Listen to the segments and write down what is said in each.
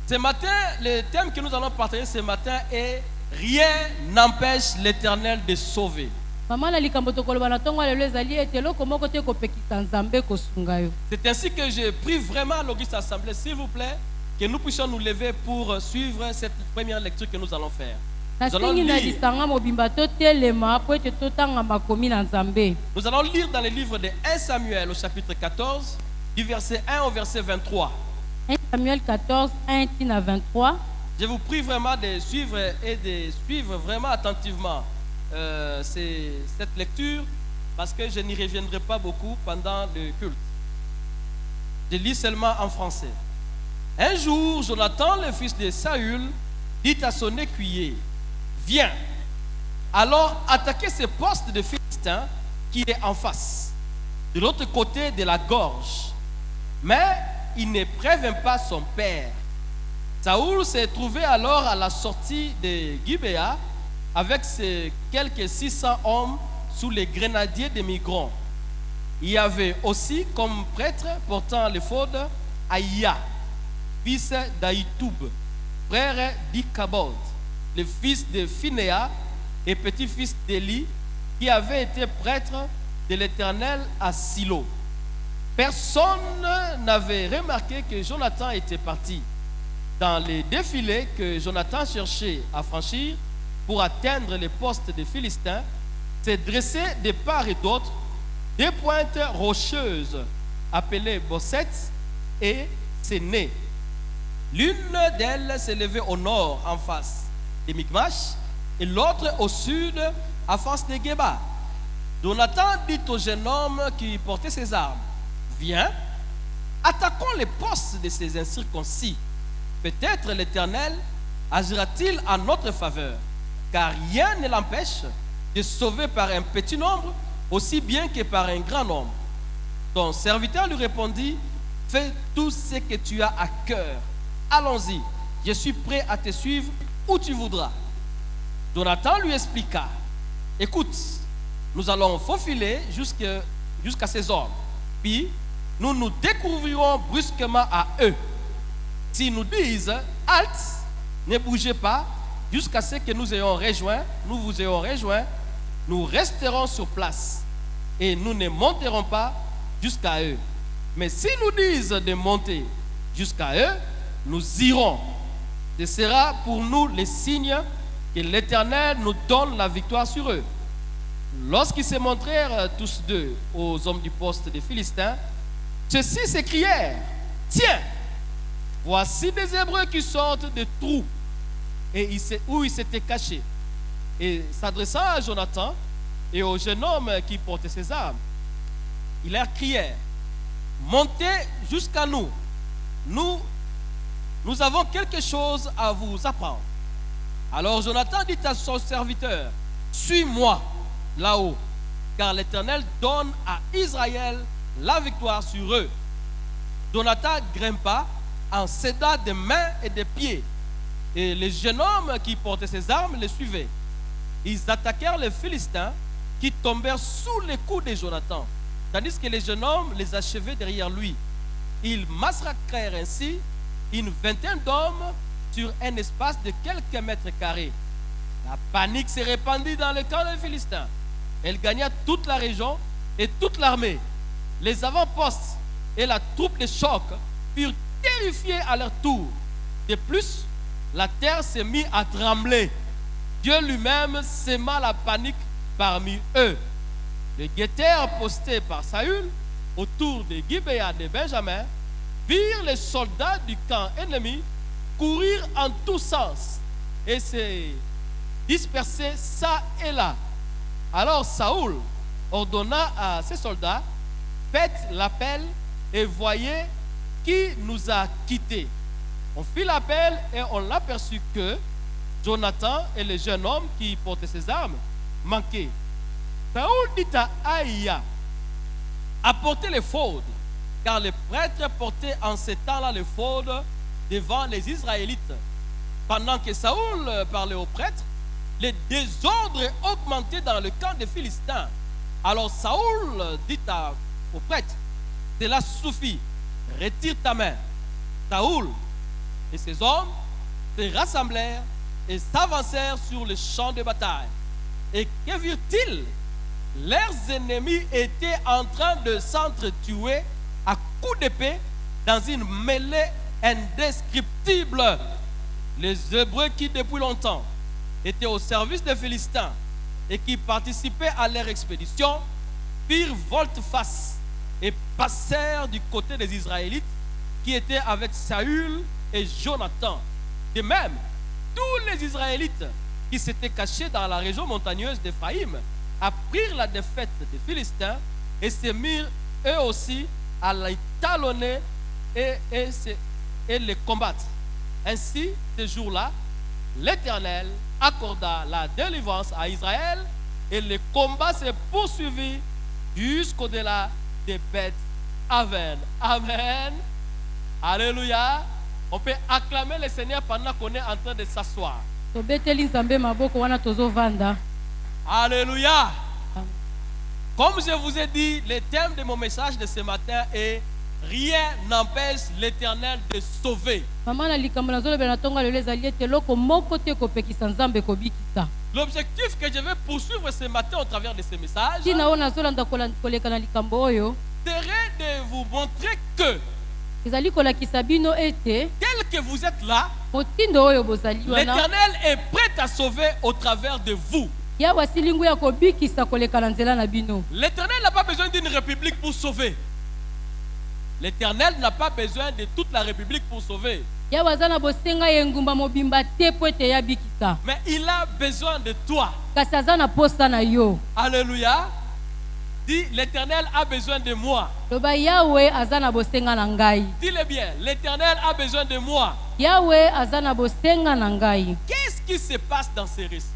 Ce matin, le thème que nous allons partager ce matin est rien n'empêche l'Éternel de sauver. C'est ainsi que je prie vraiment à l'Auguste Assemblée, s'il vous plaît, que nous puissions nous lever pour suivre cette première lecture que nous allons faire. Nous allons lire dans le livre de 1 Samuel au chapitre 14, du verset 1 au verset 23. 1 Samuel 14, 1 à 23. Je vous prie vraiment de suivre et de suivre vraiment attentivement cette lecture, parce que je n'y reviendrai pas beaucoup pendant le culte. Je lis seulement en français. Un jour, Jonathan, le fils de Saül, dit à son écuyer: viens, alors attaquer ce poste de Philistins qui est en face, de l'autre côté de la gorge. Mais il ne prévint pas son père. Saül s'est trouvé alors à la sortie de Gibéa avec ses quelques 600 hommes sous les grenadiers des migrants. Il y avait aussi comme prêtre portant l'éphod Aïa, fils d'Aïtoub, frère d'Ikabod, le fils de Phinéa et petit-fils d'Élie, qui avait été prêtre de l'Éternel à Silo. Personne n'avait remarqué que Jonathan était parti. Dans les défilés que Jonathan cherchait à franchir pour atteindre les postes des Philistins, s'est dressé de part et d'autre des pointes rocheuses appelées bossettes et Séné. L'une d'elles s'élevait au nord en face de Michmash et l'autre au sud en face de Geba. Jonathan dit au jeune homme qui portait ses armes: viens, attaquons les postes de ces incirconcis. Peut-être l'Éternel agira-t-il en notre faveur, car rien ne l'empêche de sauver par un petit nombre aussi bien que par un grand nombre. Ton serviteur lui répondit: fais tout ce que tu as à cœur. Allons-y, je suis prêt à te suivre où tu voudras. Jonathan lui expliqua: écoute, nous allons faufiler jusqu'à ces hommes, puis nous nous découvrirons brusquement à eux. S'ils nous disent halte, ne bougez pas jusqu'à ce que nous vous ayons rejoint, nous resterons sur place et nous ne monterons pas jusqu'à eux. Mais s'ils nous disent de monter jusqu'à eux, nous irons. Ce sera pour nous le signe que l'Éternel nous donne la victoire sur eux. Lorsqu'ils se montrèrent tous deux aux hommes du poste des Philistins, ceux-ci s'écrièrent: tiens, voici des Hébreux qui sortent des trous et où ils s'étaient cachés. Et s'adressant à Jonathan et au jeune homme qui portait ses armes, ils leur crièrent: montez jusqu'à nous. Nous avons quelque chose à vous apprendre. Alors Jonathan dit à son serviteur: suis-moi là-haut, car l'Éternel donne à Israël la victoire sur eux. Jonathan grimpa en s'aida des mains et des pieds, et les jeunes hommes qui portaient ses armes les suivaient. Ils attaquèrent les Philistins qui tombèrent sous les coups de Jonathan, tandis que les jeunes hommes les achevaient derrière lui. Ils massacrèrent ainsi une vingtaine d'hommes sur un espace de quelques mètres carrés. La panique s'est répandue dans le camp des Philistins. Elle gagna toute la région et toute l'armée. Les avant-postes et la troupe de choc furent terrifiés à leur tour. De plus, la terre s'est mise à trembler. Dieu lui-même sema la panique parmi eux. Les guetteurs postés par Saül autour de Gibéa de Benjamin virent les soldats du camp ennemi courir en tous sens et se disperser ça et là. Alors Saül ordonna à ses soldats: faites l'appel et voyez qui nous a quittés. On fit l'appel et on l'aperçut que Jonathan et le jeune homme qui portait ses armes manquaient. Saül dit à Aïa: apportez l'éphod, car les prêtres portaient en ce temps-là l'éphod devant les Israélites. Pendant que Saül parlait aux prêtres, les désordres augmentaient dans le camp des Philistins. Alors Saül dit au prêtre: cela suffit, retire ta main. Saül Et ces hommes se rassemblèrent et s'avancèrent sur le champ de bataille. Et que virent-ils? Leurs ennemis étaient en train de s'entretuer à coups d'épée dans une mêlée indescriptible. Les Hébreux qui depuis longtemps étaient au service des Philistins et qui participaient à leur expédition firent volte-face et passèrent du côté des Israélites qui étaient avec Saül et Jonathan. De même, tous les Israélites qui s'étaient cachés dans la région montagneuse d'Éphraïm apprirent la défaite des Philistins et se mirent eux aussi à les talonner et les combattre. Ainsi, ce jour-là, l'Éternel accorda la délivrance à Israël et le combat se poursuivit jusqu'au-delà des bêtes Aven. Amen. Alléluia. On peut acclamer le Seigneur pendant qu'on est en train de s'asseoir. Alléluia. Comme je vous ai dit, le thème de mon message de ce matin est rien n'empêche l'Éternel de sauver. L'objectif que je vais poursuivre ce matin au travers de ce message serait de vous montrer que tel que vous êtes là, l'Éternel est prêt à sauver au travers de vous. L'Éternel n'a pas besoin d'une république pour sauver. L'Éternel n'a pas besoin de toute la république pour sauver. Mais il a besoin de toi. Alléluia. Dis, l'Éternel a besoin de moi. Dis-le bien, l'Éternel a besoin de moi. Qu'est-ce qui se passe dans ces récits?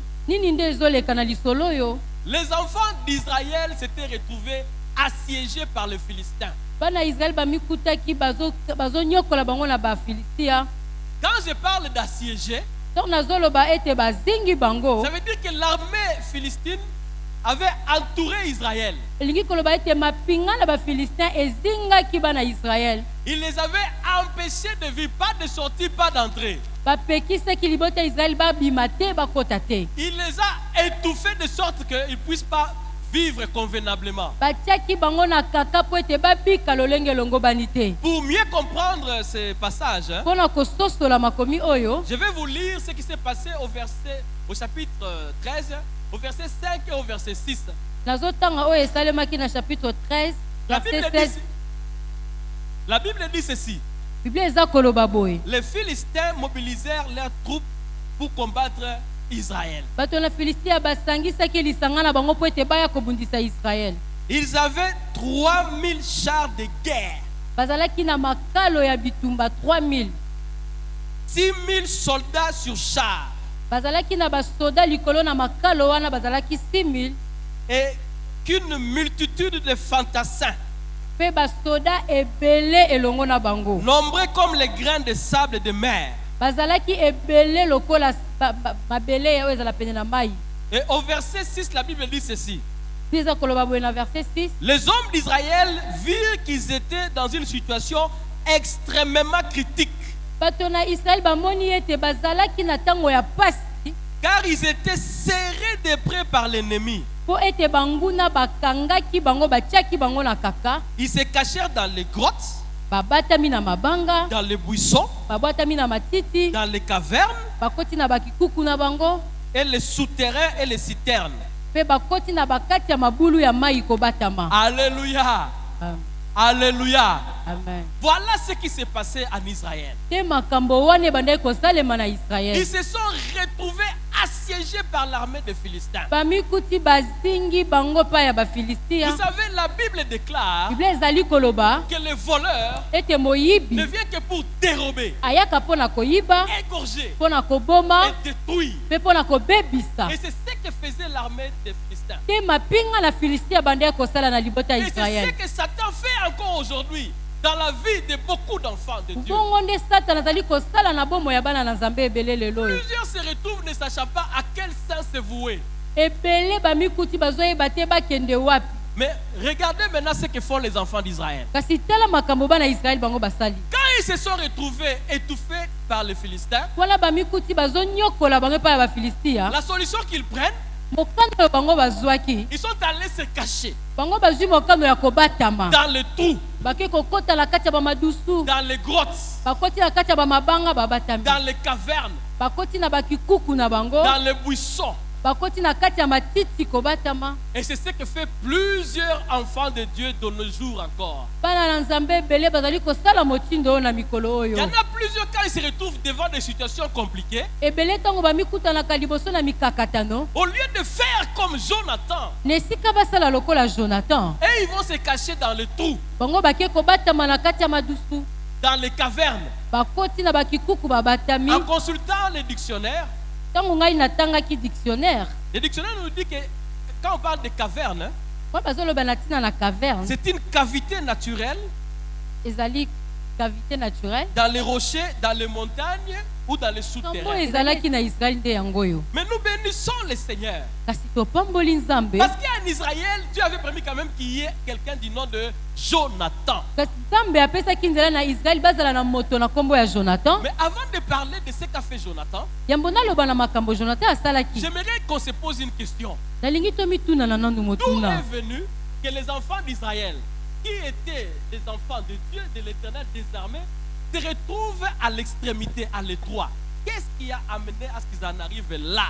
Les enfants d'Israël s'étaient retrouvés assiégés par les Philistins. Quand je parle d'assiégés, ça veut dire que l'armée philistine avait entouré Israël. Il les avait empêchés de vivre, pas de sortir, pas d'entrer. Il les a étouffés de sorte qu'ils ne puissent pas vivre convenablement. Pour mieux comprendre ce passage, je vais vous lire ce qui s'est passé au chapitre 13, au verset 5 et au verset 6. La Bible dit ceci. Les Philistins mobilisèrent leurs troupes pour combattre Israël. Ils avaient 3000 chars de guerre. 6000 soldats sur chars. Et qu'une multitude de fantassins, nombreux comme les grains de sable de mer. Et au verset 6, la Bible dit ceci. Les hommes d'Israël virent qu'ils étaient dans une situation extrêmement critique. Car ils étaient serrés de près par l'ennemi. Ils se cachèrent dans les grottes, dans les buissons, dans les cavernes, et les souterrains et les citernes. Alléluia. Alléluia. Amen. Voilà ce qui s'est passé en Israël. Ils se sont retrouvés assiégés par l'armée des Philistins. Vous savez, la Bible déclare que le voleur ne vient que pour dérober, égorger et détruire. Et c'est ce que faisait l'armée des Philistins. Et c'est ce que Satan fait encore aujourd'hui dans la vie de beaucoup d'enfants de Dieu. Plusieurs se retrouvent ne sachant pas à quel sens se vouer. Mais regardez maintenant ce que font les enfants d'Israël. Quand ils se sont retrouvés étouffés par les Philistins, wana bamikuti bazonyokola bango epai ya bafilistia, la solution qu'ils prennent, mokano oyo bango bazwaki, ils sont allés se cacher bango bazwi mokano ya kobatama, dans les trous, bake kokota na kati ya bamadusu, dans les grottes, bakoti na kati ya bamabanga babatami, dans les cavernes, bakoti na bakikuku na bango, dans les buissons. bakoti na kati ya matiti kobatama. Et c'est ce que fait plusieurs enfants de Dieu de nos jours encore. Bana na nzambe ebele bazali kosala motindo oyo na mikolo Il y oyo. en a plusieurs quand ils se retrouvent devant des situations compliquées. Ebele ntango bamikutanaka liboso na mikakatano, Au lieu de faire comme Jonathan, na esika basala lokola Jonathan, et ils vont se cacher dans les trous, bango bake kobatama na kati ya madusu, dans les cavernes, bakoti na bakikuku babatami. en consultant les dictionnaires. Ntango ngai natangaki dictionnaire, Le dictionnaire nous dit que quand on parle de caverne, mwa bazoloba na ntina na caverne, c'est une cavité naturelle ezali cavité naturelle, dans les rochers, dans les montagnes ou dans les yango souterrains. ezalaki na Israël nde yango oyo. Mais nous bénissons le Seigneur. Kasi topamboli nzambe, Parce qu'en Israël, Dieu avait permis quand même qu'il y ait quelqu'un du nom de Jonathan. kasi nzambe apesaki nzela na Israël bazala na moto na kombo ya Jonathan. Mais avant de parler de ce qu'a fait Jonathan, Yambo naloba na makambo Jonathan asalaki, j'aimerais qu'on se pose une question. nalingi tomituna na nandu D'où motuna. est venu que les enfants d'Israël, qui étaient les enfants de Dieu, de l'Éternel des armées, se retrouvent à l'extrémité, à l'étroit? Qu'est-ce qui a amené à ce qu'ils en arrivent là?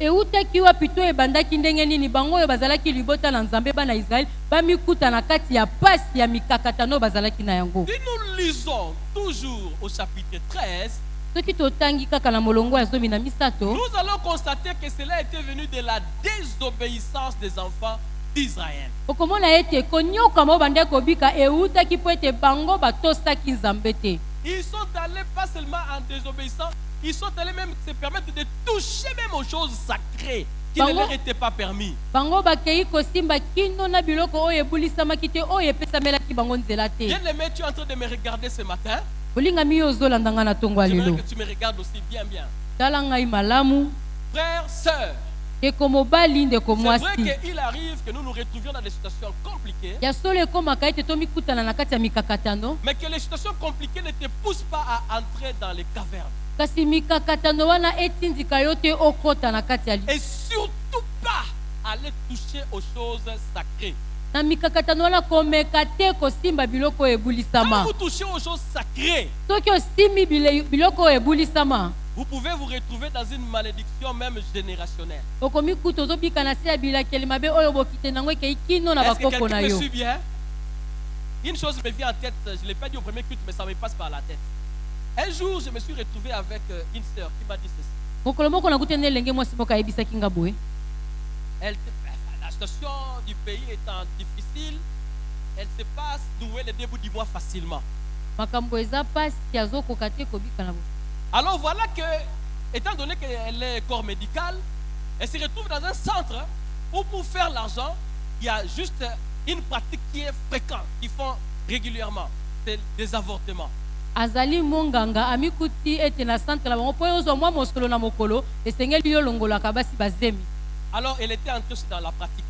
Eutaki wapi to ebandaki ndenge nini bango oyo bazalaki libota na nzambe bana Israël bamikuta na kati ya pasi ya mikakatano bazalaki na yango. Si nous lisons toujours au chapitre 13, Soki totangi kaka na molongo ya zomi na misato, nous allons constater que cela était venu de la désobéissance des enfants d'Israël. okomona ete konyoka mo bande kobika eutaki po ete bango batosaki nzambe te. Ils sont allés pas seulement en désobéissant, ils sont allés même se permettre de toucher même aux choses sacrées qui ne leur étaient pas permis. Bango bakei kosimba kino na biloko oyo ebulisamaki te oyo epesamelaki bango nzela te. Bien-aimé, tu es en train de me regarder ce matin. Olingami yo ozolanda nga na tongo ya J'aimerais lelo. que tu me regardes aussi bien, bien. Tala ngai malamu, Frères, sœurs, ndeko mobali ndeko c'est vrai mwasi. qu'il arrive que nous nous retrouvions dans des situations compliquées, Ya solo ekomaka ete tomikutana na kati ya mikakatano, mais que les situations compliquées ne te poussent pas à entrer dans les cavernes. kasi mikakatano wana etindika yo te okota na kati ya Et surtout pas aller toucher aux choses sacrées. na mikakatano wana komeka te kosimba biloko oyo Quand ebulisama. vous touchez aux choses sacrées, Soki osimi biloko oyo ebulisama, vous pouvez vous retrouver dans une malédiction même générationnelle. okomi kuta ozobika na se ya bilakeli mabe oyo bokite nango ekei kino na Est-ce que bakoko quelqu'un na me yo. suit bien? Une chose me vient en tête, je ne l'ai pas dit au premier culte, mais ça me passe par la tête. Un jour, je me suis retrouvé avec une sœur qui m'a dit ceci. Mokolo moko nakute nde elenge mwasi moko ayebisaki nga boye. La situation du pays étant difficile, elle se passe nouer le début du mois facilement. Makambo eza pasi azokoka te kobika na bo. Alors voilà que, étant donné qu'elle est corps médical, elle se retrouve dans un centre où pour faire l'argent, il y a juste une pratique qui est fréquente, qu'ils font régulièrement, c'est des avortements. Azali monganga amikuti ete na centre la bango po ozo mwa mosolo na mokolo esengeli yo longolaka basi bazemi. Alors elle était entrée aussi dans la pratique.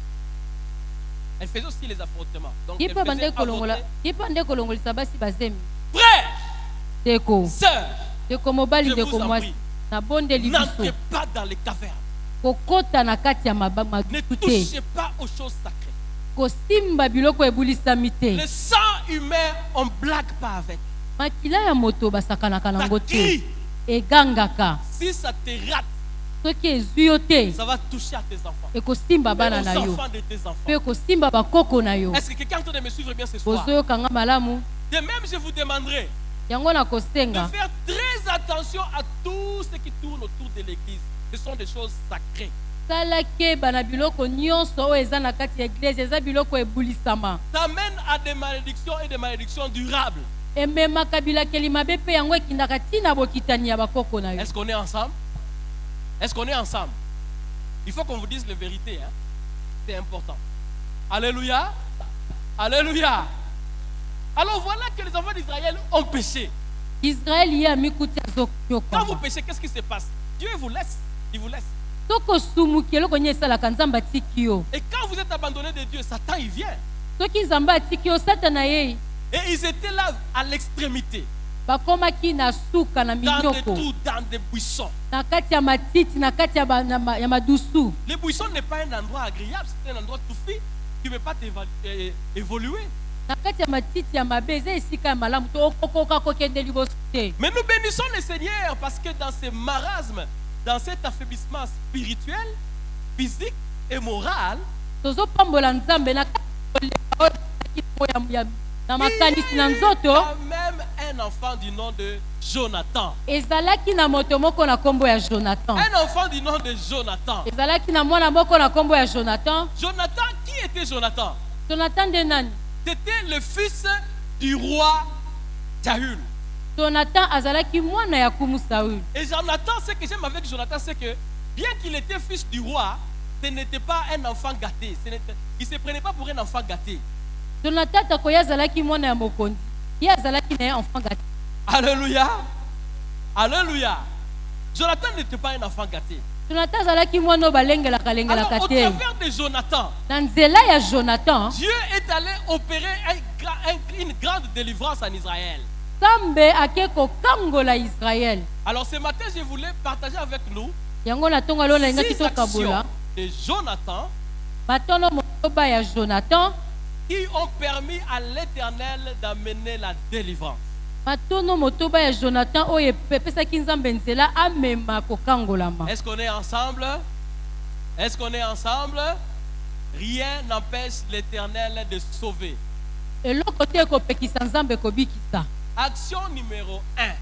Elle faisait aussi les avortements. Donc elle Yipa bande faisait kolongola, avorter. yipa nde kolongolisa basi bazemi. Frère, Deko, sœur, deko mobali je deko vous en mwasi. prie, Na bonde libiso. n'entrez pas dans les cavernes. Kokota na kati ya Ne madusu te. touchez pas aux choses sacrées. Kosimba biloko ebulisami te. Le sang humain, on ne blague pas avec. Makila ya moto basakanaka Ça nango crie. te. Egangaka. Si ça te rate, Soki ezwi yo te, ça va toucher à tes enfants. ekosimba Et bana na aux yo. enfants de tes enfants. Pe ekosimba bakoko na yo. Est-ce que quelqu'un est en train de me suivre bien ce soir? Bozoyokanga malamu. De même, je vous demanderai Yango na de kosenga. faire très attention à tout ce qui tourne autour de l'église. Ce sont des choses sacrées. Salake bana biloko nyonso oyo eza na kati ya église eza biloko ebulisama. Ça mène à des malédictions et des malédictions durables. Ememaka bilakeli mabe pe yango ekindaka ntina bokitani ya bakoko na yo. Est-ce qu'on est ensemble? Est-ce qu'on est ensemble? Il faut qu'on vous dise la vérité. Hein? C'est important. Alléluia. Alléluia. Alors voilà que les enfants d'Israël ont péché. Israël ye amikuti Quand vous azokyoka. péchez, qu'est-ce qui se passe? Dieu vous laisse. Il vous laisse. Soko sumuki eloko nye esalaka nzambe atiki yo. Et quand vous êtes abandonné de Dieu, Satan il vient. Soki nzambe atiki yo satana ye. Et ils étaient là à l'extrémité. bakomaki na suka na dans des minyoko trous, dans des buissons. na kati ya matiti na kati ya madusu. Les buissons n'est pas un endroit agréable, c'est un endroit touffi qui ne peut pas évoluer. Na kati ya matiti ya mabe eza esika ya malamu to okokoka kokende liboso te. Mais nous bénissons le Seigneur parce que dans ce marasme, dans cet affaiblissement spirituel, physique et moral, tozopambola nzambe na na makanisi na nzoto. quand même un enfant du nom de Jonathan. Ezalaki na moto moko na kombo ya Jonathan. Un enfant du nom de Jonathan. Ezalaki na mwana moko na kombo ya Jonathan. Jonathan, qui était Jonathan? Jonathan de nani? C'était le fils du roi Saül. Jonathan azalaki mwana ya kumu Saül. Et Jonathan, ce que j'aime avec Jonathan, c'est que bien qu'il était fils du roi, ce n'était pas un enfant gâté. Il ne se prenait pas pour un enfant gâté. Jonathan takoya azalaki mwana ya mokonzi. Ye azalaki na enfant gâté. Alléluia. Alléluia. Jonathan n'était pas un enfant gâté. Jonathan azalaki mwana balengelaka lengelaka Alors, au te. travers de Jonathan, Na nzela ya Jonathan, Dieu est allé opérer une grande délivrance en Israël. Nzambe ake kokangola Israël. Alors ce matin, je voulais partager avec nous Yango na tonga lo lenga 6 kitokabola. actions de Jonathan Batono motoba ya Jonathan. qui ont permis à l'Éternel d'amener la délivrance. Matono motoba ya Jonathan oye pepesaki nzambe nzela amema kokangolama. Est-ce qu'on est ensemble? Est-ce qu'on est ensemble? Rien n'empêche l'Éternel de sauver. Eloko te kopekisa nzambe kobikisa. Action numéro 1.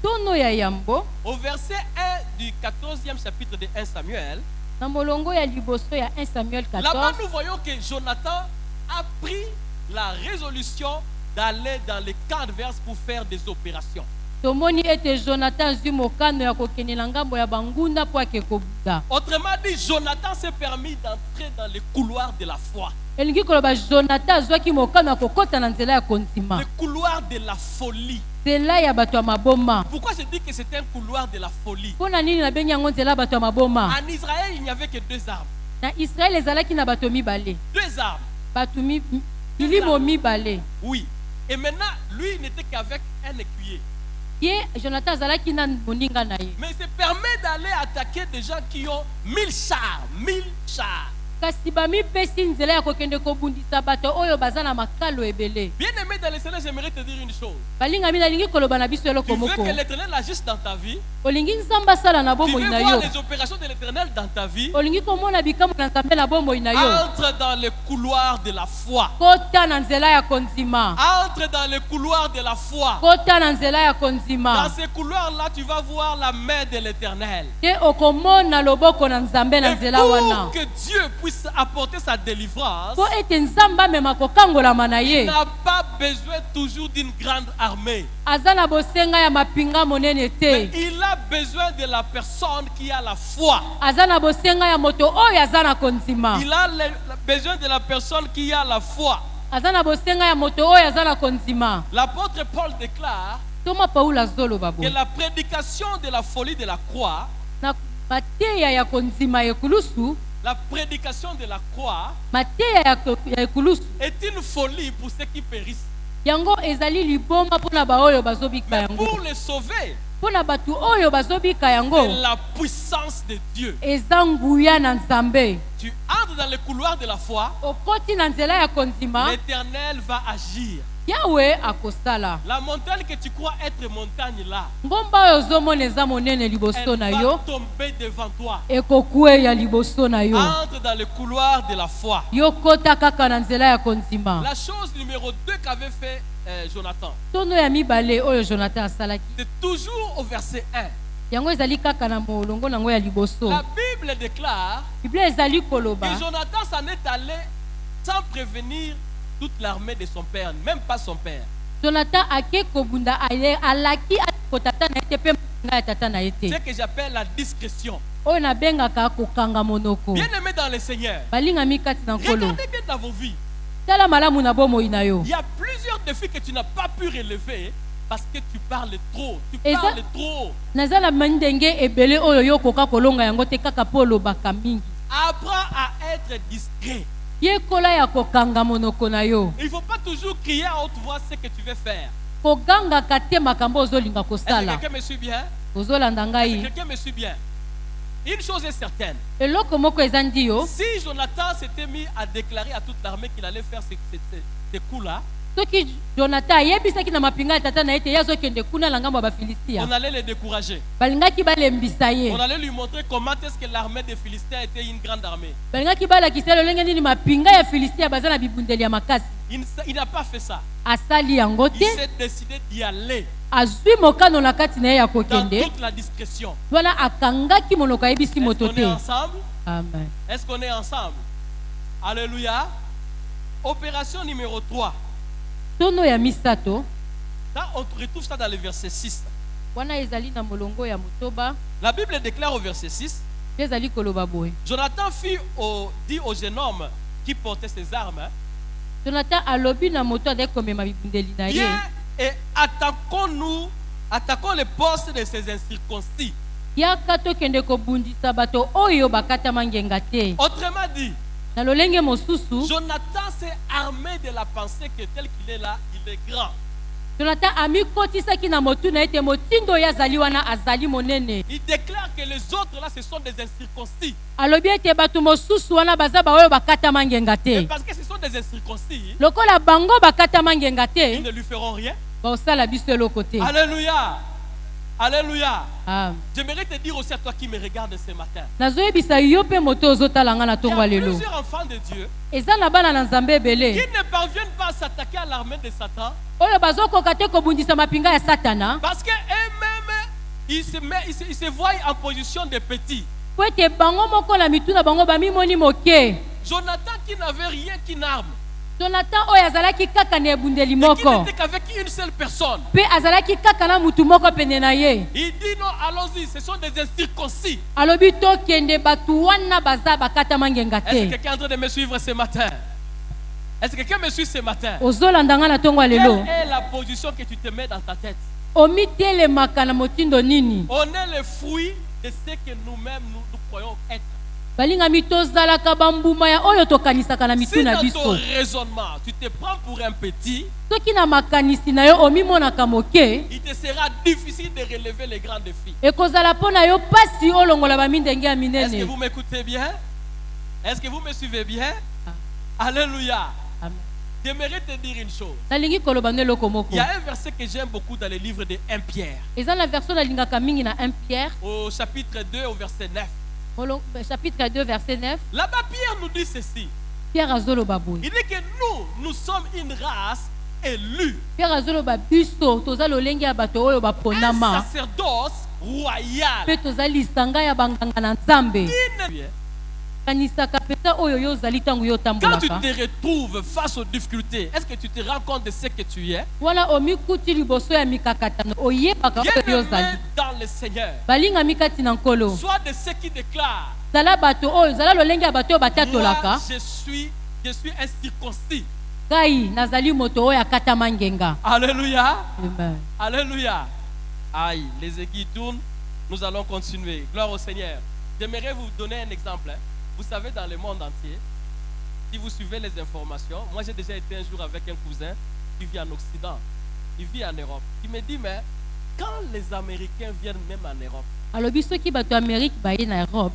Tono ya yambo Au verset 1 du 14e chapitre de 1 Samuel, na molongo ya liboso ya 1 Samuel là-bas 14. nous voyons que Jonathan a pris la résolution d'aller dans les camps adverses pour faire des opérations. Tomoni ete Jonathan zwi mokano ya kokende na ngambo ya bangunda po ake kobuda. Autrement dit, Jonathan s'est permis d'entrer dans les couloirs de la foi. Elingi koloba Jonathan azwaki mokano ya kokota na nzela ya kondima. Les couloirs de la folie. Nzela ya bato ya maboma. Pourquoi je dis que c'est un couloir de la folie? Mpona nini nabengi yango nzela ya bato ya maboma? En Israël, il n'y avait que 2 armes. Na Israel ezalaki na bato mibale. 2 armes. Bato milimo mibale. Oui. Et maintenant, lui, il n'était qu'avec un écuyer. Ye Jonathan azalaki na moninga na ye. Mais il se permet d'aller attaquer des gens qui ont 1000 chars. 1000 chars. Kasi bamipesi nzela ya kokende kobundisa bato oyo baza na makalo ebele. Bien aimé dans le Seigneur, j'aimerais te dire une chose. Balinga mina lingi koloba na biso Tu eloko veux moko. que l'Éternel agisse dans ta vie? Olingi nzambe asala na Tu bomoi veux na voir yo. les opérations de l'Éternel dans ta vie? Olingi komona bikambo na nzambe na bomoi na yo. Entre dans le couloir de la foi. Kota na nzela ya kondima. Entre dans le couloir de la foi. Kota na nzela ya Dans kondima. ce couloir-là, tu vas voir la main de l'Éternel. Te okomona loboko na nzambe na Et nzela wana. pour que Dieu puisse apporter sa délivrance, Po ete nzambe amema kokangolama na il ye. n'a pas besoin toujours d'une grande armée. Aza na bosenga ya mapinga monene Mais te. il a besoin de la personne qui a la foi. Aza na bosenga ya moto oyo aza na kondima. Il a besoin de la personne qui a la foi. Aza na bosenga ya moto oyo aza na kondima. L'apôtre Paul déclare Toma Paulo azoloba bo. que la prédication de la folie de la croix, Na mateya ya kondima ekulusu, la prédication de la croix mateya ya ekulusu. est une folie pour ceux qui périssent. Yango ezali liboma mpona baoyo bazobika Mais yango. pour les sauver, Mpona bato oyo bazobika c'est yango. la puissance de Dieu. Eza nguya na nzambe. Tu entres dans le couloir de la foi, Okoti na nzela ya kondima. l'Éternel va agir. Yawe akosala. La montagne que tu crois être montagne là, Ngomba oyo ozomona eza monene elle liboso na va yo. tomber devant toi. Ekokweya liboso na yo. Entre dans le couloir de la foi. Yo kota kaka na nzela ya kondima. La chose numéro 2 qu'avait fait Jonathan, Tono ya mibale oyo Jonathan asalaki. c'est toujours au verset 1. Yango ezali kaka na molongo nango ya liboso. La Bible déclare Biblia ezali koloba. que Jonathan s'en est allé sans prévenir toute l'armée de son père, même pas son père. Jonathan ake kobunda alaki kotata na ete pe nga tata na ete. C'est ce que j'appelle la discrétion. Oyo na bengaka kokanga monoko. Bien aimé dans le Seigneur, Balinga mikati na nkolo. regardez bien dans vos vies. Tala malamu na bomoi na yo. Il y a plusieurs défis que tu n'as pas pu relever parce que tu parles trop. Tu Et ça- parles trop. Nazala mandenge ebele oyo yo koka kolonga yango te kaka polo baka mingi. Apprends à être discret. Ye kola ya kokanga monoko na yo. Il ne faut pas toujours crier à haute voix ce que tu veux faire. kogangaka te makambo ozolinga Est-ce que kosala. quelqu'un me suit bien? Ozolanda Est-ce que ngai. quelqu'un me suit bien? Une chose est certaine. Eloko moko eza ndi yo. Si Jonathan s'était mis à déclarer à toute l'armée qu'il allait faire ces coups-là, Soki Jonathan ayebisaki na mapinga ya tata na ete ye azokende kuna na ngambo ya on bafilistia, allait les décourager. balingaki balembisa ye, On allait lui montrer comment est-ce que l'armée des Philistins était une grande armée. balingaki balakisa lolenge nini mapinga ya filistia baza na bibundeli ya makasi. Il n'a pas fait ça. Asali yango Il te, s'est décidé d'y aller azwi mokano na kati na ye ya dans kokende, toute la discrétion. wana akangaki monoko ayebisi Est-ce moto qu'on est te. ensemble? Amen. Est-ce qu'on est ensemble? Alléluia. Opération numéro 3. Tono ya misato, Là, on retrouve ça dans le verset 6. wana ezali na molongo ya motoba, La Bible déclare au verset 6, ezali koloba boye. Jonathan dit au jeune homme qui portait ses armes, hein, Jonathan alobi na moto ade komema bibundeli na ye, viens et attaquons les postes de ces incirconcis. yaka tokende kobundisa bato oyo bakatama ngenga te. Autrement dit, Na lolenge mosusu, Jonathan s'est armé de la pensée que tel qu'il est là, il est grand. Jonathan amikotisaki na motu na ete motindo oyo azali wana azali monene. Il déclare que les autres là, ce sont des incirconcis. Alobi ete bato mosusu wana baza baoyo bakatama ngenga Et te. parce que ce sont des incirconcis, Lokola bango bakatama ngenga ils te, ne lui feront rien. baosala biso eloko te. Alléluia. Alléluia. Amen. J'aimerais te dire aussi à toi qui me regarde ce matin. Nazoyebisa yo mpe moto ozotala nga na Il y ntongo a ya lelo. plusieurs enfants de Dieu Eza na bana na Nzambe qui ebele ne parviennent pas à s'attaquer à l'armée de Satan oyo bazokoka te kobundisa mapinga ya Satana, parce qu'eux-mêmes, ils se voient en position de petits. po ete bango moko na mitu na bango bamimoni moke. Jonathan qui n'avait rien qu'une arme, Jonathan oyo azalaki kaka na ebundeli et qui moko, n'était qu'avec une seule personne. mpe azalaki kaka na mutu moko pene na ye. Il dit non, allons-y, ce sont des incirconcis. Alobi tokende batu wana baza bakatama ngenga Est-ce que te. quelqu'un est en train de me suivre ce matin? Est-ce que quelqu'un me suit ce matin? Ozolanda nga na ntongo ya lelo, Quelle est la position que tu te mets dans ta tête? omitelemaka na motindo nini? On est le fruit de ce que nous-mêmes nous croyons être. Balingami tozalaka bambuma ya oyo tokanisaka na mitu Si na dans ton biso. raisonnement, tu te prends pour un petit, Soki na makanisi na yo omimonaka moke, il te sera difficile de relever les grands défis. ekozala mpo na yo pasi olongola bamindenge ya Est-ce que minene. vous m'écoutez bien? Est-ce que vous me suivez bien? Alléluia. Amen. J'aimerais te dire une chose. Nalingi koloba na eloko moko. Il y a un verset que j'aime beaucoup dans le livre de 1 Pierre, Eza na version nalingaka mingi na 1 Pierre, au chapitre 2, au verset 9. chapitre 2 verset 9. Là-bas, Pierre nous dit ceci. Pierre azoloba boye. Il dit que nous sommes une race élue, Pierre azoloba biso toza lolenge ya bato oyo un baponama, sacerdoce royal. mpe toza lisanga ya banganga na Nzambe. Une- Kanisaka pesa oyo yo ozali ntango yo Quand tu otambolaka. te retrouves face aux difficultés, est-ce que tu te rends compte de ce que tu es? Wana omikuti liboso ya mikakatano oyebaka oyo yo Bien-aimé ozali. dans le Seigneur, Balingami kati na nkolo. sois de ceux qui déclarent: Zala bato oyo, zala lolenge ya bato oyo moi, batatolaka. je suis un circoncis. Kai nazali moto oyo akatama ngenga. Alléluia. Amen. Alléluia. Aïe, les aiguilles tournent. Nous allons continuer. Gloire au Seigneur. J'aimerais vous donner un exemple. Hein. Vous savez, dans le monde entier, si vous suivez les informations, moi j'ai déjà été un jour avec un cousin qui vit en Occident, il vit en Europe. Il me dit, mais quand les Américains viennent même en Europe, Alobi soki bato Amérique baye na Europe,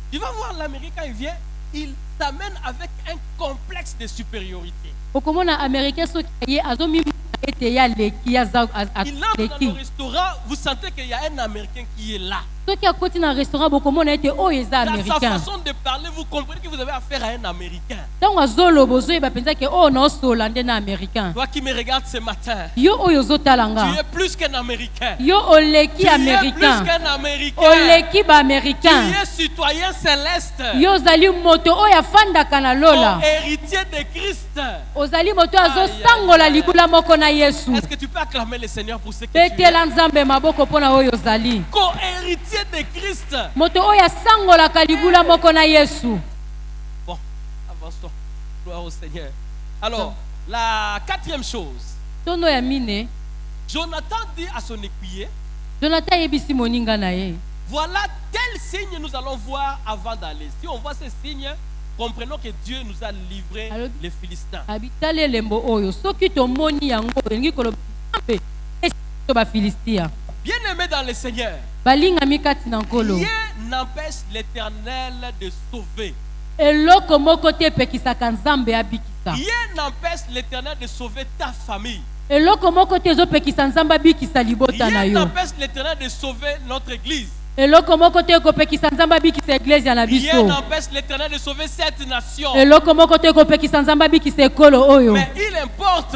tu vas voir l'Amérique quand il vient, il t'amène avec un complexe de supériorité. okomona américain soki aye azomi ete ya leki ya za Il entre dans leki. le restaurant, vous sentez qu'il y a un Américain qui est là. Soki akoti na restaurant bokomona ete oyo eza Dans sa américain. façon de parler, vous comprenez que vous avez affaire à un Américain. Ntango azoloba ozoyeba mpenza ke oyo naosola nde na américain. Toi qui me regardes ce matin, Yo oyo ozotala tu nga, es plus qu'un Américain. yo oleki Tu es américain, plus qu'un Américain. oleki Tu baaméricain. es citoyen céleste. Yo ozali moto oyo afandaka na lola, Co-héritier de Christ. ozali moto azosangola libula moko na Yesu. Est-ce que tu peux acclamer le Seigneur pour ce que tu es? Betela Nzambe maboko mpona oyo ozali. Co-héritier de Christ. Moto oyo asangolaka libula moko na Yesu. Bon, avançons. Gloire au Seigneur. Alors, la quatrième chose, Tono ya mine, Jonathan dit à son écuyer, Jonathan yebisi moninga na ye. voilà tel signe nous allons voir avant d'aller. Si on voit ces signes, comprenons que Dieu nous a livré Alors- les Philistins. Abitale lembo oyo soki tomoni yango olingi koloba nzambe to bafilistia Bien aimé dans le Seigneur, balingami kati na nkolo rien n'empêche l'Éternel de sauver. eloko moko te epekisaka nzambe abikisa Rien n'empêche l'Éternel de sauver ta famille. eloko moko te ezopekisa nzambe abikisa libota na Rien yo n'empêche l'Éternel de sauver notre église. eloko moko te ekopekisa nzambe abikisa eglezia na Rien biso n'empêche l'Éternel de sauver cette nation. eloko moko te ekopekisa nzambe abikisa ekolo oyo Mais il importe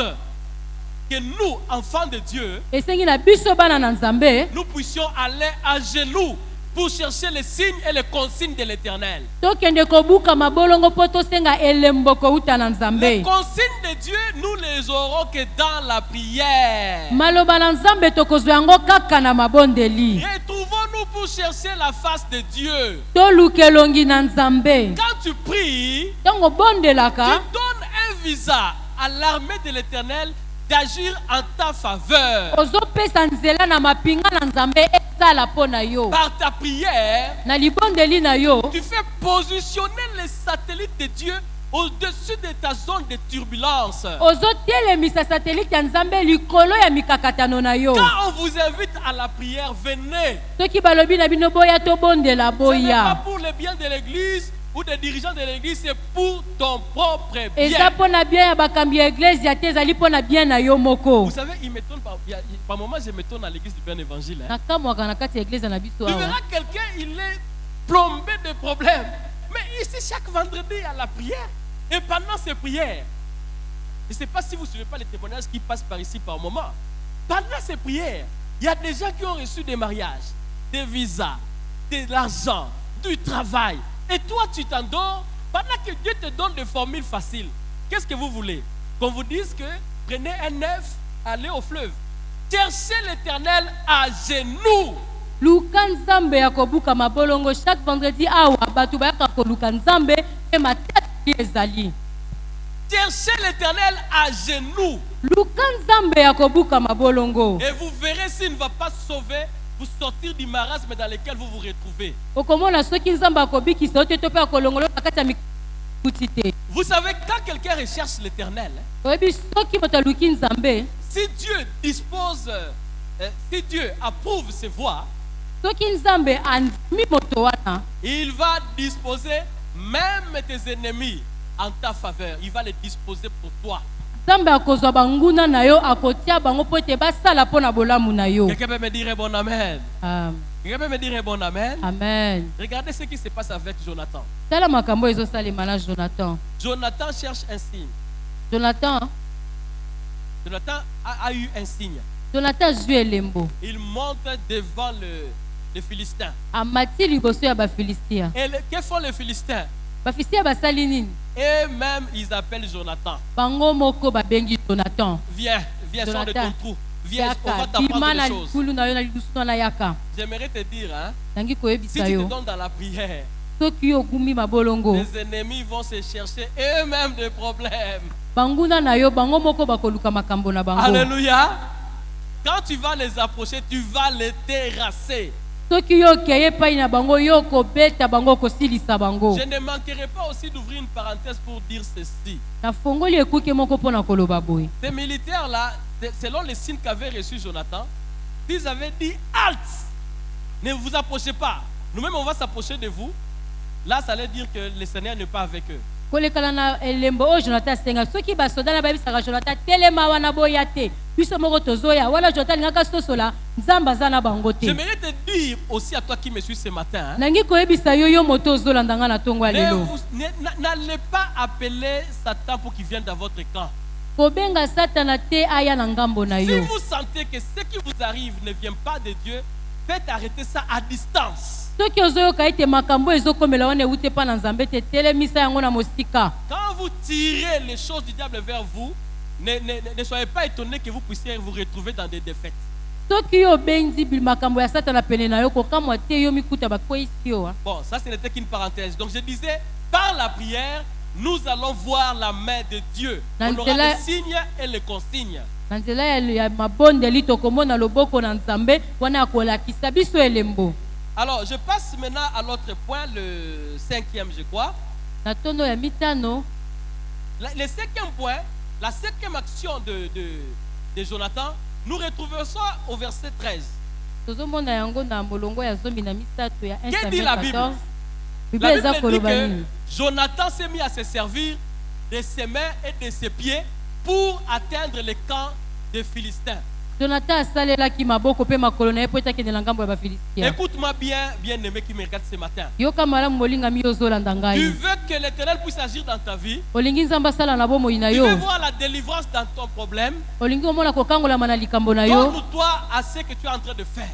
que nous, enfants de Dieu, esengi na biso bana na nzambe nous puissions aller à genoux pour chercher les signes et les consignes de l'Éternel. tokende kobuka mabolongo mpo tosenga elembo kouta na Les nzambe consignes de Dieu, nous les aurons que dans la prière. maloba na nzambe tokozwa yango kaka na mabondeli Retrouvons-nous pour chercher la face de Dieu. toluka elongi na nzambe Quand tu pries, ntango tu bondelaka donnes un visa à l'armée de l'Éternel d'agir en ta faveur. ozopesa nzela na mapinga na nzambe esala mpo na yo Par ta prière, na libondeli na yo tu fais positionner les satellites de Dieu au-dessus de ta zone de turbulence. ozotelemisa satelite ya nzambe likolo ya mikakatano na yo Quand on vous invite à la prière, venez. soki balobi na bino boya tobondela Ce n'est pas boya pour le bien de l'église ou des dirigeants de l'église, c'est pour ton propre eza bien. mpo na bien ya bakambi ya eglezia te ezali mpo na bien na yo moko Vous savez, il m'étonne par moment, je m'étonne à l'église du bien évangile. Hein. nakamwaka na kati ya eglezia na biso Tu awa verras quelqu'un, il est plombé de problèmes. Mais ici, chaque vendredi, il y a la prière. Et pendant ces prières, je ne sais pas si vous ne suivez pas les témoignages qui passent par ici par moment. Pendant ces prières, il y a des gens qui ont reçu des mariages, des visas, de l'argent, du travail. Et toi, tu t'endors pendant que Dieu te donne des formules faciles. Qu'est-ce que vous voulez? Qu'on vous dise que prenez un œuf, allez au fleuve. Cherchez l'Éternel à genoux. luka nzambe ya kobuka mabolongo chaque vendredi awa bato bayaka koluka nzambe mpe matati ezali Cherchez l'Éternel à genoux. luka nzambe ya kobuka mabolongo Et vous verrez s'il ne va pas sauver, vous sortir du marasme dans lequel vous vous retrouvez. okomona soki nzambe akobikisa yo te to mpe akolongolo na kati ya mikuti te Vous savez, quand quelqu'un recherche l'Éternel, oyebi soki moto aluki nzambe si Dieu dispose, si Dieu approuve ses voies, soki nzambe andimi moto wana il va disposer même tes ennemis en ta faveur. Il va les disposer pour toi. nzambe akozwa banguna na yo akotia bango mpo ete basala mpo na bolamu na yo Quelqu'un peut me dire un bon amen? Quelqu'un peut me dire un bon amen? amen Regardez ce qui se passe avec Jonathan. tala makambo ezosalema na jonathan Jonathan cherche un signe. jonathan a eu un signe. jonathan azwi elembo Il monte devant les Philistins. amati liboso ya bafilistia Et que font les Philistins? bafilistia basali nini Et même ils appellent Jonathan. bango moko babengi jonathan Viens, sors de ton Jonathan, trou. Viens, on va yaka t'apprendre bima des na choses. likulu na yo na lilusu na yaka J'aimerais te dire, hein, nangi si koyebisa tu te yo donnes dans la prière, soki ogumi mabolongo les ennemis vont se chercher eux-mêmes des problèmes. banguna na yo bango moko bakoluka makambo na bango Alléluia. Quand tu vas les approcher, tu vas les terrasser. soki yo okeye epai na bango yo kobeta bango kosilisa bango Je ne manquerai pas aussi d'ouvrir une parenthèse pour dire ceci. nafongoli ekuke moko mpo na koloba boye Ces militaires-là, selon les signes qu'avait reçu Jonathan, ils avaient dit halte, ne vous approchez pas. Nous-mêmes, on va s'approcher de vous. Là, ça allait dire que le Seigneur n'est pas avec eux. kolekana na elembo oyo jonathan asenga soki basoda na bayebisaka jonathan telema wana boya te biso moko tozoya wana jonathan alingaka sosola nzambe aza na bango te J'aimerais te dire aussi à toi qui me suis ce matin, hein, nangi koyebisa yo yo moto ozolanda nga na ntongo ya lelo n'allez pas appeler Satan pour qu'il vienne dans votre camp. kobenga satana te aya na ngambo na Si yo vous sentez que ce qui vous arrive ne vient pas de Dieu, faites arrêter ça à distance. soki ozoyoka ete makambo ezokomela wana ewute mpa na nzambe te telemisa yango na mosika Quand vous tirez les choses du diable vers vous, ne soyez pas étonnés que vous puissiez vous retrouver dans des défaites. soki yo obendi makambo ya satana pene na yo kokamwa te yo mikuta bakweyisi yo Bon, ça ce n'était qu'une parenthèse. Donc je disais, par la prière, nous allons voir la main de Dieu. On aura les signes et les consignes. na nzela ya mabondeli tokomona loboko na nzambe wana akolakisa biso elembo Alors, je passe maintenant à l'autre point, le 5e, je crois. na tondo ya mitano Le 5e point, la 5e action de Jonathan, Nous retrouvons ça au verset 13. tozomona yango na molongo ya zomi na misato ya 1 Qu'est-ce dit la Bible? 14. La eza Bible dit koloba que nini? Jonathan s'est mis à se servir de ses mains et de ses pieds pour atteindre le camp des Philistins. Jonathan asalelaki maboko mpe makolo na ye po ete akende na ngambo ya bafilistia. Écoute-moi bien, bien-aimé qui me regarde ce matin. yoka malamu molingami ozolanda Tu ngai. veux que l'Éternel puisse agir dans ta vie? olingi nzambe asala na bomoi na Tu yo. veux voir la délivrance dans ton problème? olingi omona kokangolama na likambo na yo. Donne-toi à ce que tu es en train de faire.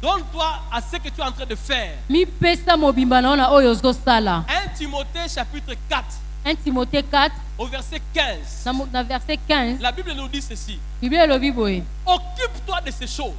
Donne-toi à ce que tu es en train de faire. mipesa mobimba na yo na oyo ozosala. 1 Timothée chapitre 4 1 Timothée 4 au verset 15. na verset 15 La Bible nous dit ceci. biblia elobi boye, Occupe-toi de ces choses.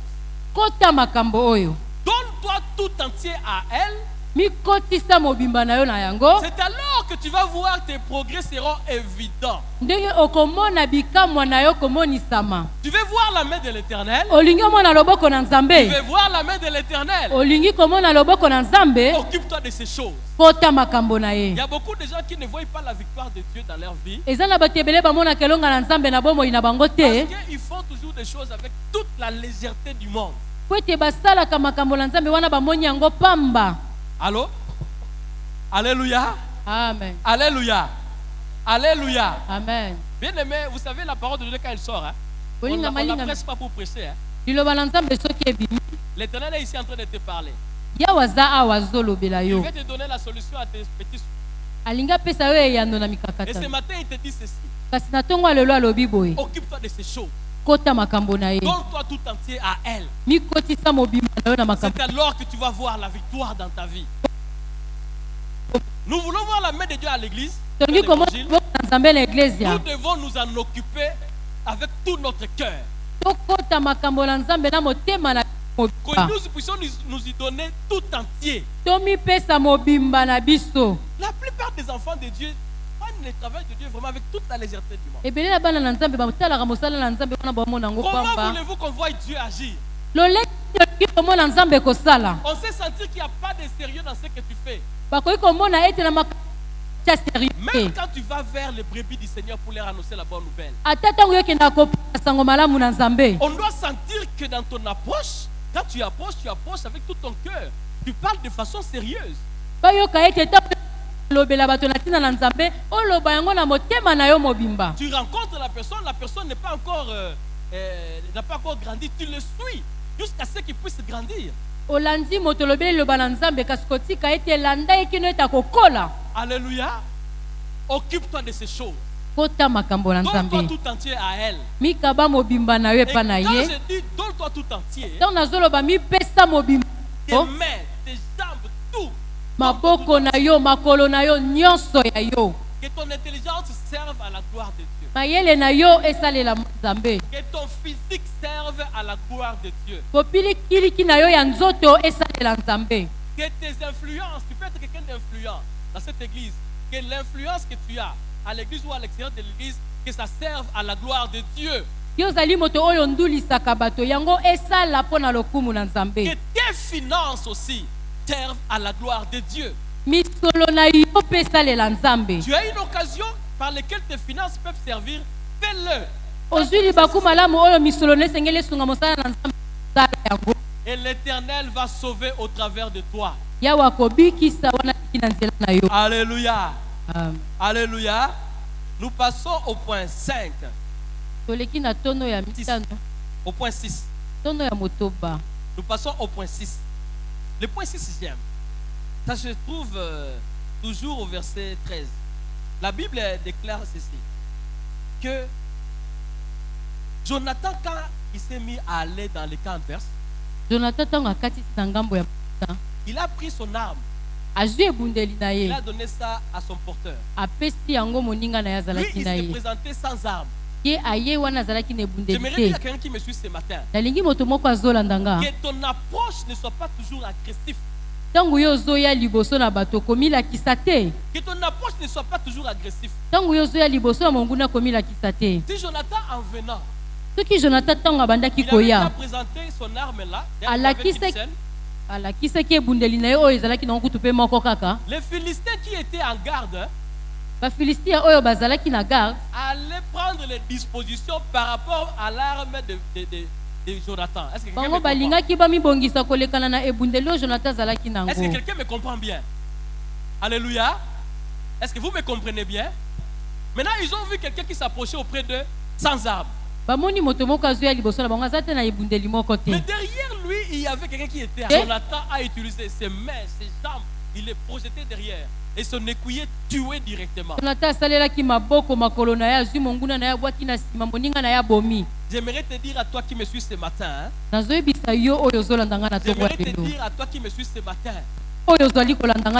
kota makambo oyo, Donne-toi tout entier à elle. mikotisa mobimba na yo na yango. C'est alors que tu vas voir tes progrès seront évidents. ndenge okomona bikamwa na yo komonisama. Tu veux voir la main de l'Éternel? olingi omona loboko na Tu nzambe. veux voir la main de l'Éternel? olingi komona loboko na nzambe. Occupe-toi de ces choses. kota makambo na Il ye. y a beaucoup de gens qui ne voient pas la victoire de Dieu dans leur vie eza na bato ebele bamonaka elonga na nzambe na bomoi na bango parce te qu'ils font toujours des choses avec toute la légèreté du monde. po ete basalaka makambo na nzambe wana bamoni yango pamba. Allô? Alléluia. Amen. Alléluia. Alléluia. Amen. Bien aimé, vous savez la parole de Dieu quand elle sort, hein? On Olinga ne la malinga presse pas pour prêcher. Hein? liloba na nzambe soki ebimi L'Éternel est ici en train de te parler. yawa aza awa azolobela Il yo. veut te donner la solution à tes petits soucis. alingi apesa yo eyano na Et ce mikakatano. matin, il te dit ceci. kasi na ntongo alelo alobi boye, Occupe-toi de ces choses. kota makambo na ye. Donne-toi tout entier à elle. mikotisa mobimba na yo na makambo. C'est alors que tu vas voir la victoire dans ta vie. Nous voulons voir la main de Dieu à l'église. dans tolingi komona l'évangile. loboko na nzambe na eglezia. Nous devons nous en occuper avec tout notre cœur. tokota makambo na nzambe na motema na Que mobimba. nous puissions nous y donner tout entier. tomipesa mobimba na biso. La plupart des enfants de Dieu prennent le travail de Dieu vraiment avec toute la légèreté du monde. ebele na bana na nzambe batalaka mosala na nzambe wana bamona yango Comment pamba. voulez-vous qu'on voie Dieu agir? loleki olingi komona nzambe kosala. On sait sentir qu'il n'y a pas de sérieux dans ce que tu fais. bakoki komona ete na makambo ya sérieux Même te. quand tu vas vers les brebis du Seigneur pour leur annoncer la bonne nouvelle. ata ntango yokendaka kopesa sango malamu na nzambe. On doit sentir que dans ton approche, quand tu approches avec tout ton cœur. Tu parles de façon sérieuse. bayoka ete ntango olobela bato na ntina na nzambe oloba yango na motema na yo mobimba. Tu rencontres la personne n'est pas encore n'a pas encore grandi. Tu le suis jusqu'à ce qu'il puisse grandir. olandi moto olobeli loba na nzambe kasi kotika ete elanda ye kino ete akokola. Alléluia. Occupe-toi de ces choses. kota makambo na Donne-toi nzambe. tout entier à elle. mikaba mobimba na yo Et epa quand na ye. je dis donne-toi tout entier, ntango nazoloba mipesa mobimba tes mains, tes jambes, tout. maboko na yo makolo na yo nyonso ya yo. Que ton intelligence serve à la gloire de Dieu. mayele na yo esalela nzambe. Que ton physique serve à la gloire de Dieu. kopilikiliki na yo ya nzoto esalela nzambe. Que tes influences, tu peux être quelqu'un d'influent dans cette église. Que l'influence que tu as à l'église ou à l'extérieur de l'église, que ça serve à la gloire de Dieu. yo ozali moto oyo ndulisaka bato yango esala mpo na lokumu na Que nzambe. tes finances aussi servent à la gloire de Dieu. misolo na yo mpe esalela nzambe. Tu as une occasion par laquelle tes finances peuvent servir, fais-le. ozwi libaku malamu oyo misolo na esengeli esunga mosala na nzambe sala yango. Et l'Éternel va sauver au travers de toi. yawe akobikisa wana leki na nzela na yo. Alléluia. Amen. Alléluia. Nous passons au point 5. toleki na tono ya mitano, Au point 6. tono ya motoba. Nous passons au point 6. Le point 6, j'aime. Ça se trouve toujours au verset 13. La Bible déclare ceci. Que Jonathan, quand il s'est mis à aller dans les camps adverses, jonathan ntango akatisi na ngambo ya mota, il a pris son arme. azwi ebundeli na Il ye, a donné ça à son porteur. apesi yango moninga na ye Lui, azalaki il na s'est ye. présenté sans arme. ye aye wana azalaki na ebundeli J'aimerais dire à te. quelqu'un qui me suit ce matin nalingi moto moko azolanda nga. que ton approche ne soit pas toujours agressive. ntango yo ozoya liboso na bato komilakisa te. Que ton approche ne soit pas toujours agressive. ntango yo ozoya liboso na monguna komilakisa te. Si Jonathan, en venant, soki jonathan ntango abandaki il avait déjà koya présenté son arme là, alakisaki ebundeli na ye oyo ezalaki nango kutu mpe moko kaka. les Philistins qui étaient en garde, bafilistia oyo bazalaki na garde allaient prendre les dispositions par rapport à l'arme de Jonathan. Est-ce que quelqu'un me bango comprend? balingaki bamibongisa kolekana na ebundeli oyo Jonathan azalaki nango. Est-ce que quelqu'un me comprend bien? Alléluia. Est-ce que vous me comprenez bien? Maintenant, ils ont vu quelqu'un qui s'approchait auprès d'eux sans arme. bamoni moto moko azoya liboso na bango aza te na ebundeli moko te. Mais derrière lui, il y avait quelqu'un qui était. Jonathan a utilisé ses mains, ses jambes. Il est projeté derrière. Et son écuyer tué directement. Jonathan asalelaki maboko makolo na ye azwi monguna na ye abwaki na nsima moninga na ye abomi. J'aimerais te dire à toi qui me suis ce matin. nazoyebisa yo oyo ozolanda nga na tongo ya J'aimerais te lelo. dire à toi qui me suis ce matin. oyo ozali kolanda nga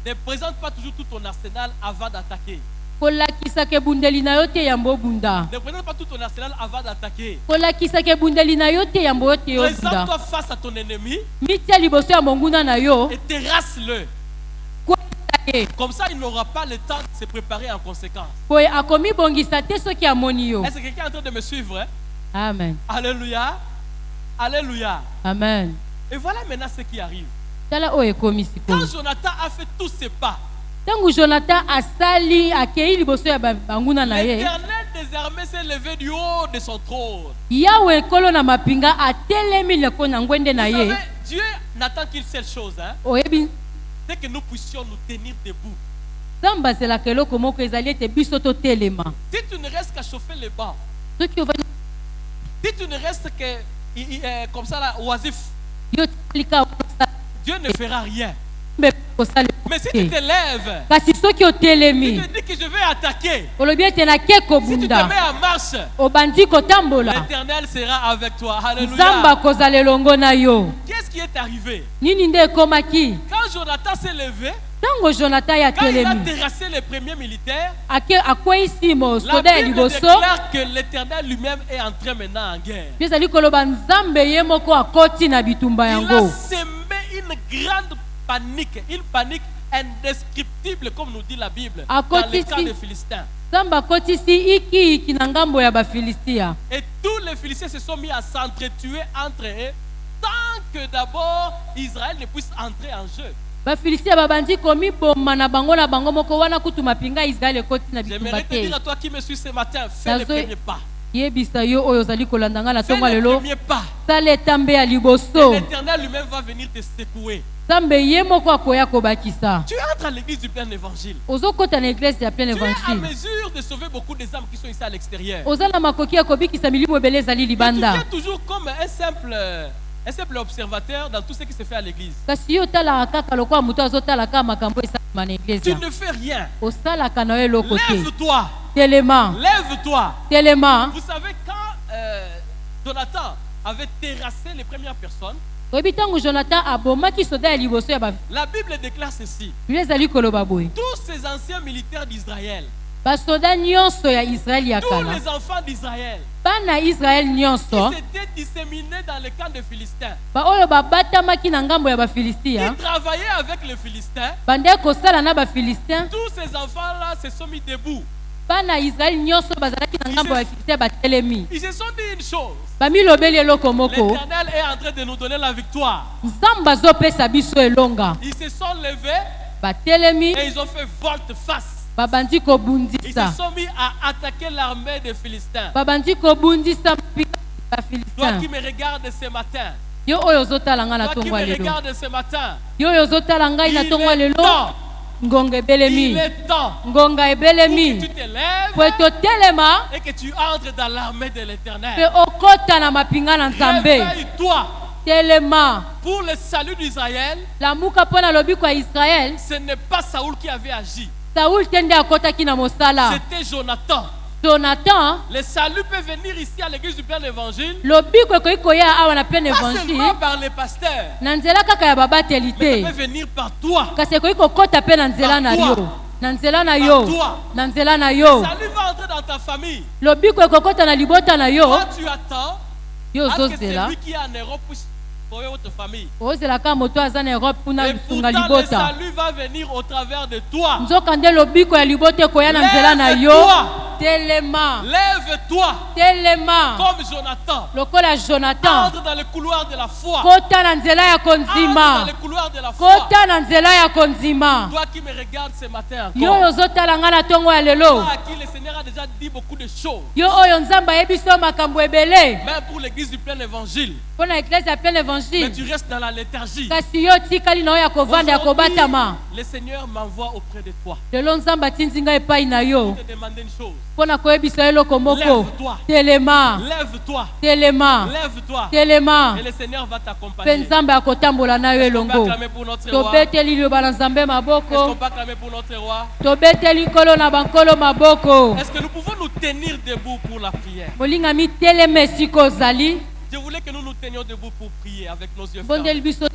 Ne présente pas toujours tout ton arsenal avant d'attaquer. kolakisaka ebundeli na yo te yambo obunda. Ne présente pas tout ton arsenal avant d'attaquer. kolakisaka ebundeli na yo te yambo yo te obunda. Présente-toi face à ton ennemi mitia liboso ya monguna na yo et terrasse-le. kwata ye. Comme ça, il n'aura pas le temps de se préparer en conséquence. boye akomibongisa te soki amoni yo. Est-ce que quelqu'un est en train de me suivre? Hein? Amen. Alléluia. Alléluia. Amen. Et voilà maintenant ce qui arrive. tala oyo ekomi Quand sikoyo. Jonathan a fait tous ses pas, ntango Jonathan asali akei liboso ya banguna na ye, l'Éternel des armées s'est levé du haut de son trône. yawe nkolo na mapinga atelemi leko na ngwende na Vous ye. savez, Dieu n'attend qu'une seule chose, hein? oyebi C'est que nous puissions nous tenir debout. nzambe azelaka eloko moko ezali ete biso totelema. Si tu ne restes qu'à chauffer les bancs, soki ovandi si tu ne restes que comme ça là, oisif, yo talika Dieu ne fera rien. kosala. Mais si tu te lèves, kasi soki tu otelemi te dis que je vais attaquer, olobi ete nake si tu te kobunda mets en marche, obandi kotambola, l'Éternel sera avec toi. nzambe Alléluia. akozala elongo na yo. Qu'est-ce qui est arrivé? nini nde ekomaki Quand Jonathan s'est levé, ntango Jonathan ya quand il a telemi terrassé les premiers militaires, akweyisi la mosoda ya Bible liboso, déclare que l'Éternel lui-même est entré maintenant en guerre. mpe ezali koloba nzambe ye moko akoti na bitumba Il a yango. semé une grande panique, une panique indescriptible, comme nous dit la Bible, À dans côté le camp ici. des Philistins. nzambe akotisi ikiiki na ngambo ya bafilistia. Et tous les Philistins se sont mis à s'entretuer entre eux, tant que d'abord Israël ne puisse entrer en jeu. bafilistia babandi komiboma na bango moko wana kutu mapinga Israeli ekoti na bitumba J'aimerais te te. dire à toi qui me suis ce matin, fais le Nazo- premier pas. yebisa yo oyo ozali kolanda nga na Fais ntongo ya le lelo, premier pas. sala etambe ya Et liboso, l'Éternel lui-même va venir te secouer. nzambe ye moko akoya kobakisa. Tu entres à l'église du plein évangile. ozokota na eglise ya plein Tu es à évangile, mesure de sauver beaucoup des âmes qui sont ici à l'extérieur. oza na makoki ya kobikisa milimo ebele ezali Mais tu libanda. viens toujours comme un simple observateur dans tout ce qui se fait à l'église. kasi yo otalaka kaka lokola moto azotalaka makambo esalama na eglise. Tu ne fais rien. osalaka na yo eloko te. Lève-toi. telema Lève-toi. telema. Vous savez, quand Jonathan avait terrassé les premières personnes, oyebi ntango Jonathan abomaki soda ya liboso ya la Bible déclare ceci. biblia ezali koloba boye, Tous ces anciens militaires d'Israël, basoda nyonso ya Israeli ya tous kala, les enfants d'Israël, bana Israeli nyonso qui s'étaient disséminés dans le camp des Philistins, baoyo babatamaki na ngambo ya bafilistia, qui travaillaient avec les Philistins, bandeki kosala na bafilistin, tous ces enfants-là se sont mis debout. bana Israeli nyonso bazalaki na ngambo ya bafilistia batelemi, Ils se sont dit une chose. bamilobeli eloko moko, L'Éternel est en train de nous donner la victoire. nzambe azopesa biso elonga. Ils se sont levés batelemi et ils ont fait volte-face. babandi Ils se kobundisa, sont mis à attaquer l'armée des Philistins. babandi kobundisa mapinga ya Toi bafilistin. qui me regardes ce matin, yo oyo ozotala ngai na toi qui tongo ya me lelo, regardes ce matin, yo oyo ozotala ngai na il tongo ya est lelo, temps, ngonga il ebelemi, est temps ngonga pour que ebelemi, tu te lèves po totelema et que tu entres dans l'armée de mpe l'Éternel. okota na mapinga na nzambe. Réveille-toi telema pour le salut d'Israël. lamuka mpo na lobiko ya Israel. Ce n'est pas Saoul qui avait agi, Saul te nde akotaki na mosala. c'était Jonathan. Jonathan Le salut peut venir ici à l'église du plein évangile, lobiko ekoki koya awa na plein pas évangile seulement par les pasteurs, na nzela kaka ya babateli mais te, ça peut venir par toi. kasi ekoki kokota mpe na nzela na Par yo, toi. na nzela na yo, Par toi. na nzela na Le yo. salut va entrer dans ta famille. lobiko ekokota na libota na yo, Toi, tu attends yo à ce que ozozela celui qui est en Europe puisse sauver votre famille. ozela kaka moto aza na Europe mpuna Et lisunga pourtant, le libota, salut va venir au travers de toi. nzoka nde lobiko ya libota ekoya na nzela na yo. Lève-toi. telema Lève-toi. telema Comme Jonathan. lokola Jonathan Entre dans le couloir de la foi. kota na nzela ya Entre dans konzima le couloir de la foi. kota na nzela ya konzima Toi qui me regardes ce matin yo encore. oyo ozotala nga na ntongo ya lelo Toi à qui le Seigneur a déjà dit beaucoup de choses. yo oyo nzambe ayebi biso makambo ebele Même pour l'église du plein évangile. mpo na eklese ya plein Mais évangile tu restes dans la léthargie. kasi yo tikali na oyo ya kovanda ya kobatama Le Seigneur m'envoie auprès de toi. lelo nzambe atindi ngai epai na yo Pour te demander une chose. mpo na koyebisa yo eloko moko Lève-toi. telema Lève-toi. telema Lève-toi. telema Et le Seigneur va mpe t'accompagner. nzambe akotambola na yo On va elongo acclamer pour notre roi. tobeteli liloba na nzambe Est-ce qu'on maboko peut acclamer pour notre roi? tobeteli nkolo na bankolo maboko Est-ce que nous pouvons nous tenir debout pour la prière? molingami telema esika ozali Je voulais que nous nous tenions debout pour prier avec nos yeux bondeli fermés. biso